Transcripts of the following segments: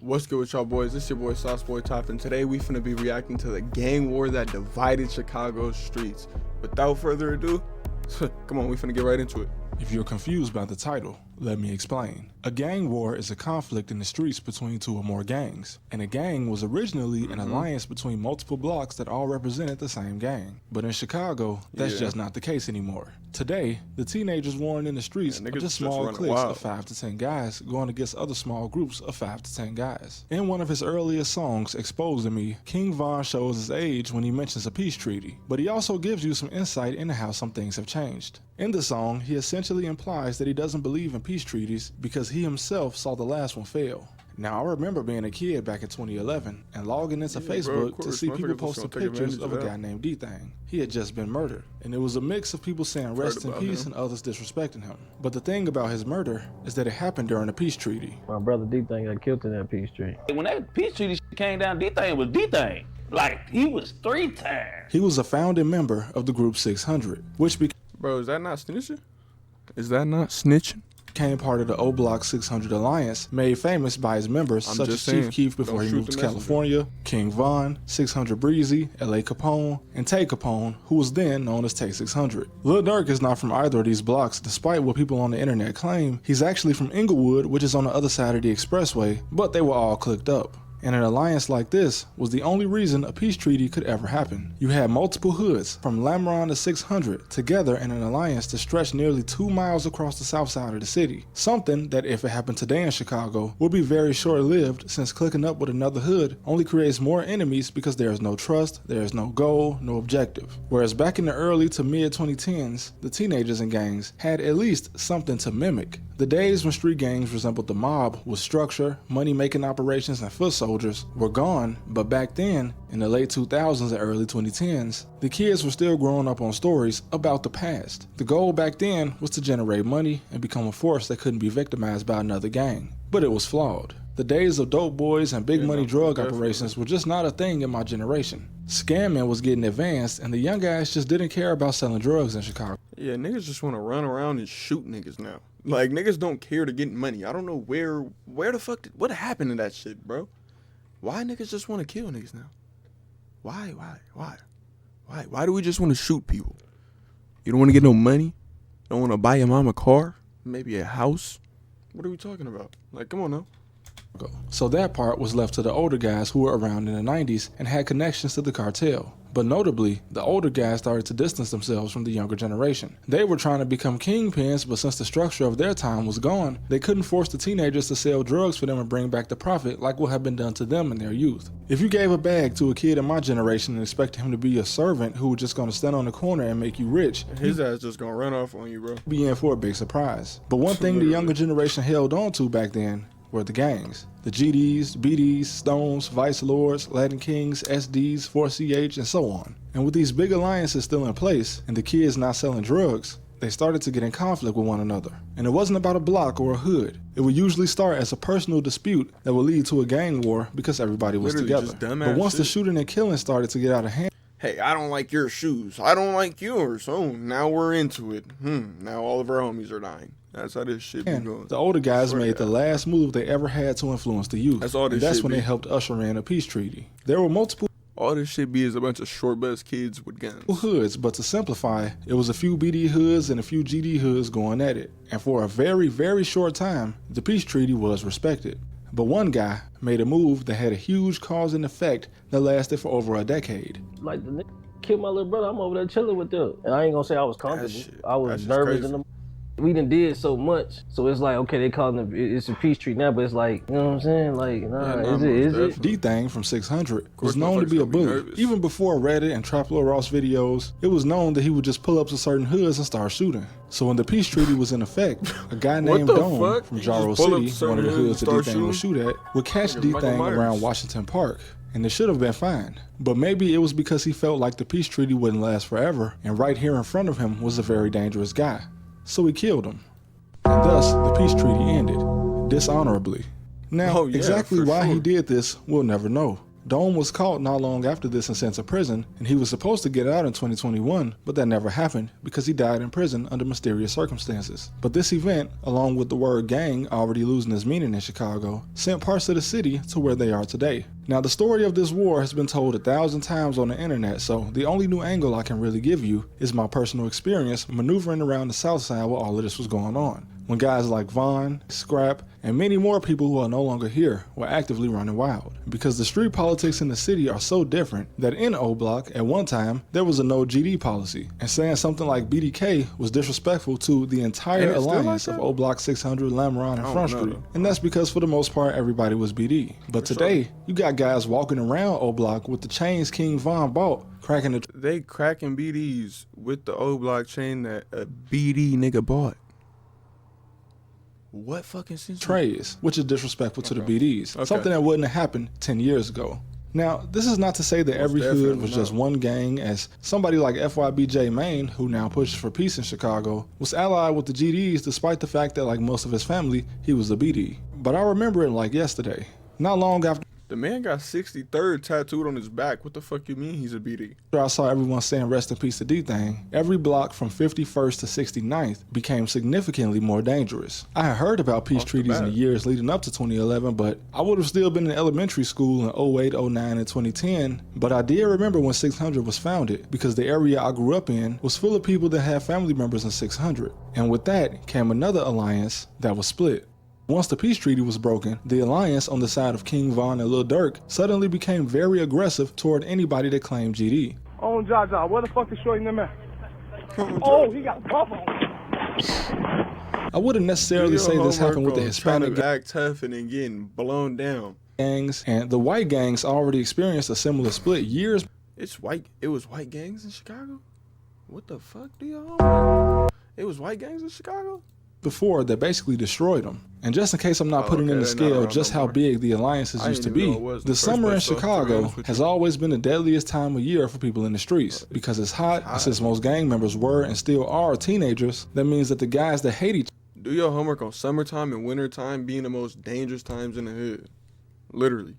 What's good with y'all boys? It's your boy Sauce Boy Top, and today we finna be reacting to the gang war that divided Chicago's streets. Without further ado, come on, we finna get right into it. If you're confused by the title, let me explain. A gang war is a conflict in the streets between two or more gangs, and a gang was originally an alliance between multiple blocks that all represented the same gang. But in Chicago, that's just not the case anymore. Today, the teenagers warring in the streets are just small cliques of 5 to 10 guys going against other small groups of 5 to 10 guys. In one of his earliest songs, Exposing Me, King Von shows his age when he mentions a peace treaty, but he also gives you some insight into how some things have changed. In the song, he essentially implies that he doesn't believe in peace treaties because he himself saw the last one fail. Now, I remember being a kid back in 2011 and logging into Facebook to see people posting pictures of a guy named D-Thang. He had just been murdered, and it was a mix of people saying rest in peace and others disrespecting him. But the thing about his murder is that it happened during a peace treaty. My brother D-Thang got killed in that peace treaty. When that peace treaty came down, D-Thang was D-Thang. Like, he was 3 times. He was a founding member of the group 600, which became Bro, is that not snitching? Is that not snitching? part of the O-Block 600 Alliance, made famous by his members such as Chief Keef before he moved to California, King Von, 600 Breezy, L.A. Capone, and Tay Capone, who was then known as Tay 600. Lil Durk is not from either of these blocks, despite what people on the internet claim. He's actually from Inglewood, which is on the other side of the expressway, but they were all clicked up. And an alliance like this was the only reason a peace treaty could ever happen. You had multiple hoods, from Lamron to 600, together in an alliance to stretch nearly 2 miles across the south side of the city. Something that, if it happened today in Chicago, would be very short-lived, since clicking up with another hood only creates more enemies because there is no trust, there is no goal, no objective. Whereas back in the early to mid-2010s, the teenagers and gangs had at least something to mimic. The days when street gangs resembled the mob with structure, money-making operations, and foot soldiers were gone, but back then, in the late 2000s and early 2010s, the kids were still growing up on stories about the past. The goal back then was to generate money and become a force that couldn't be victimized by another gang. But it was flawed. The days of dope boys and big money drug operations were just not a thing in my generation. Scamming was getting advanced, and the young guys just didn't care about selling drugs in Chicago. Yeah, niggas just want to run around and shoot niggas now. Like, niggas don't care to get money. I don't know where the fuck what happened to that shit, bro? Why niggas just want to kill niggas now? Why do we just want to shoot people? You don't want to get no money? Don't want to buy your mom a car? Maybe a house? What are we talking about? Like, come on now. So that part was left to the older guys who were around in the 90s and had connections to the cartel. But notably, the older guys started to distance themselves from the younger generation. They were trying to become kingpins, but since the structure of their time was gone, they couldn't force the teenagers to sell drugs for them and bring back the profit like what had been done to them in their youth. If you gave a bag to a kid in my generation and expected him to be a servant who was just going to stand on the corner and make you rich, his ass just gonna run off on you, bro. Be in for a big surprise. But one thing the younger generation held on to back then were the gangs. The GDs, BDs, Stones, Vice Lords, Latin Kings, SDs, 4CH, and so on. And with these big alliances still in place, and the kids not selling drugs, they started to get in conflict with one another. And it wasn't about a block or a hood. It would usually start as a personal dispute that would lead to a gang war because everybody was together. But once the shooting and killing started to get out of hand, hey, I don't like your shoes, I don't like yours, oh, now we're into it. Now all of our homies are dying. That's how this shit be going. The older guys made the last move they ever had to influence the youth. That's all this That's shit when be. they helped usher in a peace treaty. There were multiple all this shit be is a bunch of short bus kids with guns. hoods, but to simplify, it was a few BD hoods and a few GD hoods going at it. And for a very, very short time, the peace treaty was respected. But one guy made a move that had a huge cause and effect that lasted for over a decade. Like, the nigga killed my little brother, I'm over there chilling with them. And I ain't gonna say I was comfortable. I was nervous in them. We done did so much, so it's like, okay, they calling it, it's a peace treaty now, but it's like, you know what I'm saying? Like, nah, is it? D-Thang from 600 was known to be a bully. Even before Reddit and Trap Lil Ross videos, it was known that he would just pull up to certain hoods and start shooting. So when the peace treaty was in effect, a guy named Dome from Jaro City, one of the hoods that D-Thang would shoot at, would catch D-Thang around Washington Park. And it should have been fine. But maybe it was because he felt like the peace treaty wouldn't last forever, and right here in front of him was a very dangerous guy. So he killed him. And thus, the peace treaty ended, dishonorably. Now, exactly why he did this, we'll never know. Dome was caught not long after this and sent to prison, and he was supposed to get out in 2021, but that never happened because he died in prison under mysterious circumstances. But this event, along with the word gang already losing its meaning in Chicago, sent parts of the city to where they are today. Now, the story of this war has been told 1,000 times on the internet, so the only new angle I can really give you is my personal experience maneuvering around the South Side while all of this was going on, when guys like Von, Scrap, and many more people who are no longer here were actively running wild. Because the street politics in the city are so different that in O Block, at one time, there was a no GD policy, and saying something like BDK was disrespectful to the entire alliance of O Block 600, Lamron, and Front Street. And that's because for the most part, everybody was BD. But today, you got guys walking around O Block with the chains King Von bought, They cracking BDs with the O Block chain that a BD nigga bought. What fucking sense? Trays, which is disrespectful to the BDs. Something that wouldn't have happened 10 years ago. Now, this is not to say that every hood was just one gang, as somebody like FYBJ Maine, who now pushes for peace in Chicago, was allied with the GDs despite the fact that, like most of his family, he was a BD. But I remember it like yesterday. Not long after the man got 63rd tattooed on his back. What the fuck you mean he's a BD? I saw everyone saying rest in peace to D-Thing, every block from 51st to 69th became significantly more dangerous. I had heard about peace treaties in the years leading up to 2011, but I would have still been in elementary school in 08, 09, and 2010. But I did remember when 600 was founded, because the area I grew up in was full of people that had family members in 600. And with that came another alliance that was split. Once the peace treaty was broken, the alliance on the side of King Von and Lil Durk suddenly became very aggressive toward anybody that claimed GD. Oh, Jaja, where the fuck is Shorty and them at? Oh, he got a pump on. I wouldn't necessarily say this happened with the Hispanic trying to act tough and then getting blown down gangs, and the white gangs already experienced a similar split years. It was white gangs in Chicago? What the fuck do y'all? It was white gangs in Chicago? Before that basically destroyed them. And just in case I'm not putting in the scale just how big the alliances used to be, the summer in Chicago has always been the deadliest time of year for people in the streets. Because it's hot, and since most gang members were and still are teenagers, that means that the guys that hate each do your homework on summertime and wintertime being the most dangerous times in the hood. Literally.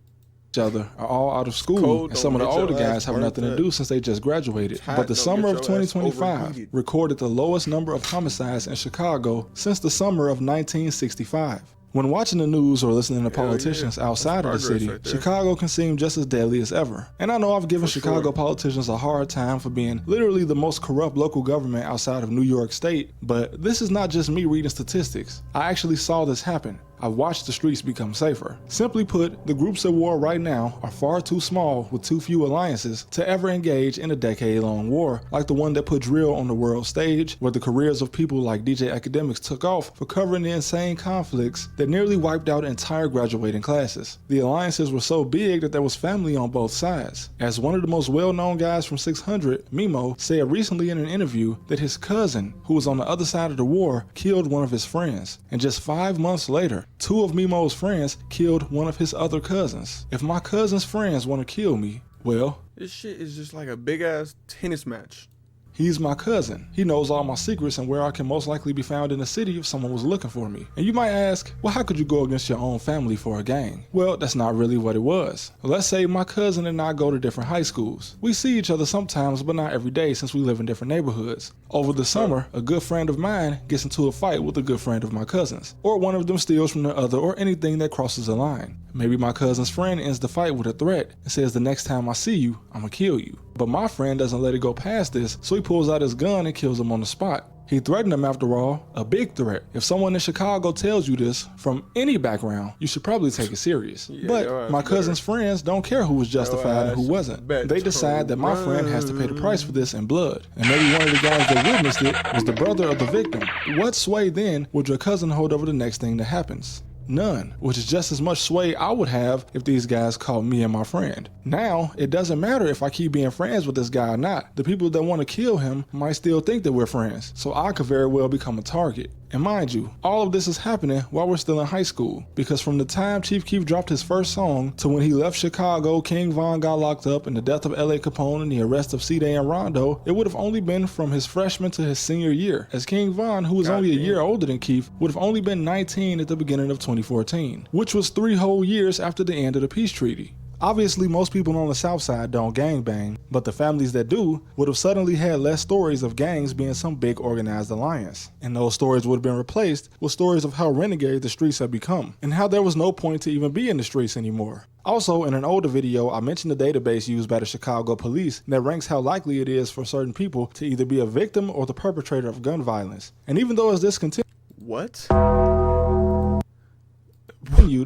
Other are all out of school, and some of the older guys have nothing to do since they just graduated. But the summer of 2025 recorded the lowest number of homicides in Chicago since the summer of 1965. When watching the news or listening to politicians outside of the city, Chicago can seem just as deadly as ever. And I know I've given Chicago politicians a hard time for being literally the most corrupt local government outside of New York State, but this is not just me reading statistics. I actually saw this happen. I watched the streets become safer. Simply put, the groups at war right now are far too small with too few alliances to ever engage in a decade-long war like the one that put drill on the world stage, where the careers of people like DJ Academics took off for covering the insane conflicts that nearly wiped out entire graduating classes. The alliances were so big that there was family on both sides. As one of the most well-known guys from 600, Mimo, said recently in an interview that his cousin, who was on the other side of the war, killed one of his friends. And just 5 months later, 2 of Mimo's friends killed one of his other cousins. If my cousin's friends want to kill me, well, this shit is just like a big ass tennis match. He's my cousin. He knows all my secrets and where I can most likely be found in the city if someone was looking for me. And you might ask, well, how could you go against your own family for a gang? Well, that's not really what it was. Let's say my cousin and I go to different high schools. We see each other sometimes, but not every day since we live in different neighborhoods. Over the summer, a good friend of mine gets into a fight with a good friend of my cousin's, or one of them steals from the other, or anything that crosses a line. Maybe my cousin's friend ends the fight with a threat and says the next time I see you, I'ma kill you. But my friend doesn't let it go past this, so he pulls out his gun and kills him on the spot. He threatened him after all, a big threat. If someone in Chicago tells you this from any background, you should probably take it serious. But my cousin's friends don't care who was justified and who wasn't. They decide that my friend has to pay the price for this in blood. And maybe one of the guys that witnessed it was the brother of the victim. What sway then would your cousin hold over the next thing that happens? None, which is just as much sway I would have if these guys called me and my friend. Now, it doesn't matter if I keep being friends with this guy or not. The people that want to kill him might still think that we're friends, so I could very well become a target. And mind you, all of this is happening while we're still in high school, because from the time Chief Keef dropped his first song to when he left Chicago, King Von got locked up, and the death of L.A. Capone and the arrest of C-Day and Rondo, it would have only been from his freshman to his senior year, as King Von, who was only a year older than Keef, would have only been 19 at the beginning of 2014, which was 3 whole years after the end of the peace treaty. Obviously, most people on the South Side don't gangbang, but the families that do would have suddenly had less stories of gangs being some big organized alliance. And those stories would have been replaced with stories of how renegade the streets have become, and how there was no point to even be in the streets anymore. Also, in an older video, I mentioned the database used by the Chicago police that ranks how likely it is for certain people to either be a victim or the perpetrator of gun violence. And even though as this continued,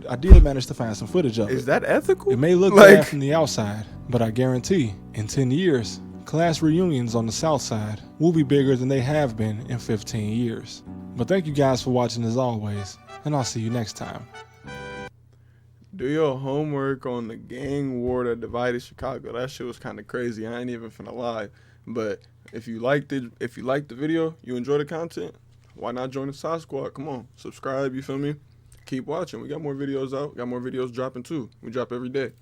I did manage to find some footage of it. Is that ethical? It may look bad from the outside, but I guarantee, in 10 years, class reunions on the South Side will be bigger than they have been in 15 years. But thank you guys for watching as always, and I'll see you next time. Do your homework on the gang war that divided Chicago. That shit was kind of crazy. I ain't even finna lie. But if you liked it, if you liked the video, you enjoy the content, why not join the Side Squad? Come on, subscribe, you feel me? Keep watching. We got more videos out. Got more videos dropping too. We drop every day.